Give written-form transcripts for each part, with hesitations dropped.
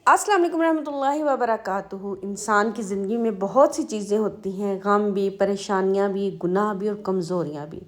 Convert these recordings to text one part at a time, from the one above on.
السلام علیکم ورحمۃ اللہ وبرکاتہ۔ انسان کی زندگی میں بہت سی چیزیں ہوتی ہیں، غم بھی، پریشانیاں بھی، گناہ بھی اور کمزوریاں بھی۔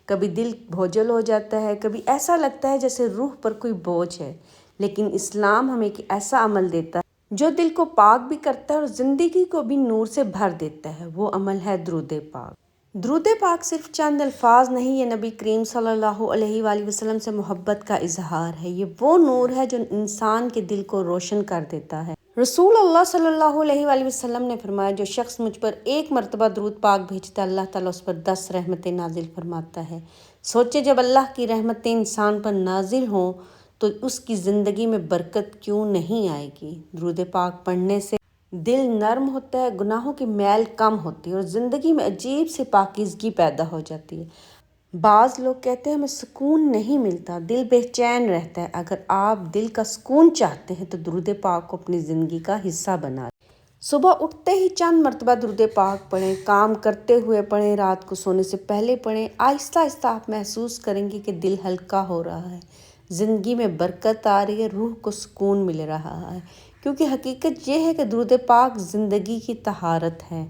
کبھی دل بوجھل ہو جاتا ہے، کبھی ایسا لگتا ہے جیسے روح پر کوئی بوجھ ہے، لیکن اسلام ہمیں ایک ایسا عمل دیتا ہے جو دل کو پاک بھی کرتا ہے اور زندگی کو بھی نور سے بھر دیتا ہے۔ وہ عمل ہے درود پاک۔ درود پاک صرف چند الفاظ نہیں، یہ نبی کریم صلی اللہ علیہ وآلہ وسلم سے محبت کا اظہار ہے۔ یہ وہ نور ہے جو انسان کے دل کو روشن کر دیتا ہے۔ رسول اللہ صلی اللہ علیہ وآلہ وسلم نے فرمایا، جو شخص مجھ پر ایک مرتبہ درود پاک بھیجتا ہے، اللہ تعالیٰ اس پر 10 رحمتیں نازل فرماتا ہے۔ سوچے جب اللہ کی رحمتیں انسان پر نازل ہوں تو اس کی زندگی میں برکت کیوں نہیں آئے گی۔ درود پاک پڑھنے سے دل نرم ہوتا ہے، گناہوں کی میل کم ہوتی ہے اور زندگی میں عجیب سی پاکیزگی پیدا ہو جاتی ہے۔ بعض لوگ کہتے ہیں ہمیں سکون نہیں ملتا، دل بے چین رہتا ہے۔ اگر آپ دل کا سکون چاہتے ہیں تو درود پاک کو اپنی زندگی کا حصہ بنا لیں۔ صبح اٹھتے ہی چند مرتبہ درود پاک پڑھیں، کام کرتے ہوئے پڑھیں، رات کو سونے سے پہلے پڑھیں۔ آہستہ آہستہ آپ محسوس کریں گے کہ دل ہلکا ہو رہا ہے، زندگی میں برکت آ رہی ہے، روح کو سکون مل رہا ہے، کیونکہ حقیقت یہ ہے کہ درود پاک زندگی کی طہارت ہے۔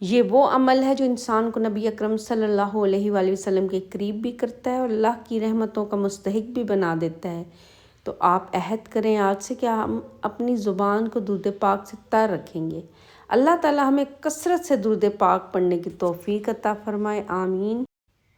یہ وہ عمل ہے جو انسان کو نبی اکرم صلی اللہ علیہ وآلہ وسلم کے قریب بھی کرتا ہے اور اللہ کی رحمتوں کا مستحق بھی بنا دیتا ہے۔ تو آپ عہد کریں آج سے کہ ہم اپنی زبان کو درود پاک سے تر رکھیں گے۔ اللہ تعالیٰ ہمیں کثرت سے درود پاک پڑھنے کی توفیق عطا فرمائے، آمین۔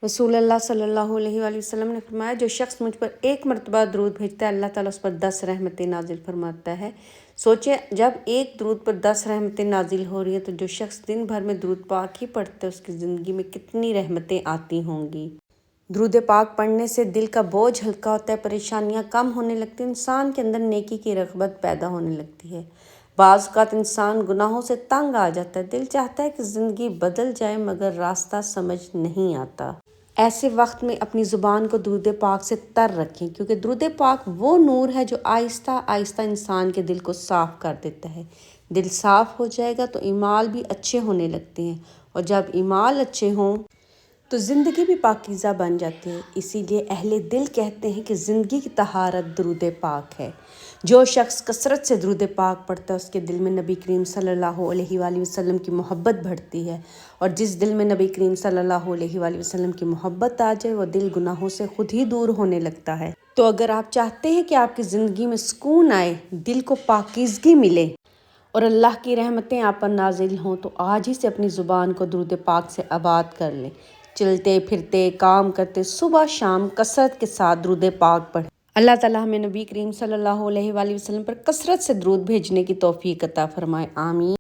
رسول اللہ صلی اللہ علیہ وآلہ وسلم نے فرمایا، جو شخص مجھ پر ایک مرتبہ درود بھیجتا ہے، اللہ تعالیٰ اس پر 10 رحمتیں نازل فرماتا ہے۔ سوچیں جب ایک درود پر 10 رحمتیں نازل ہو رہی ہیں تو جو شخص دن بھر میں درود پاک ہی پڑھتا ہے اس کی زندگی میں کتنی رحمتیں آتی ہوں گی۔ درود پاک پڑھنے سے دل کا بوجھ ہلکا ہوتا ہے، پریشانیاں کم ہونے لگتی ہیں، انسان کے اندر نیکی کی رغبت پیدا ہونے لگتی ہے۔ بعض اوقات انسان گناہوں سے تنگ آ جاتا ہے، دل چاہتا ہے کہ زندگی بدل جائے مگر راستہ سمجھ نہیں آتا۔ ایسے وقت میں اپنی زبان کو درود پاک سے تر رکھیں، کیونکہ درود پاک وہ نور ہے جو آہستہ آہستہ انسان کے دل کو صاف کر دیتا ہے۔ دل صاف ہو جائے گا تو اعمال بھی اچھے ہونے لگتے ہیں، اور جب اعمال اچھے ہوں تو زندگی بھی پاکیزہ بن جاتی ہے۔ اسی لیے اہل دل کہتے ہیں کہ زندگی کی طہارت درود پاک ہے۔ جو شخص کثرت سے درود پاک پڑھتا ہے اس کے دل میں نبی کریم صلی اللہ علیہ وآلہ وسلم کی محبت بڑھتی ہے، اور جس دل میں نبی کریم صلی اللہ علیہ وآلہ وسلم کی محبت آ جائے وہ دل گناہوں سے خود ہی دور ہونے لگتا ہے۔ تو اگر آپ چاہتے ہیں کہ آپ کی زندگی میں سکون آئے، دل کو پاکیزگی ملے اور اللہ کی رحمتیں آپ پر نازل ہوں، تو آج ہی سے اپنی زبان کو درود پاک سے آباد کر لیں۔ چلتے پھرتے، کام کرتے، صبح شام کثرت کے ساتھ درود پاک پڑھیں۔ اللہ تعالیٰ ہمیں نبی کریم صلی اللہ علیہ وآلہ وسلم پر کثرت سے درود بھیجنے کی توفیق عطا فرمائے، آمین۔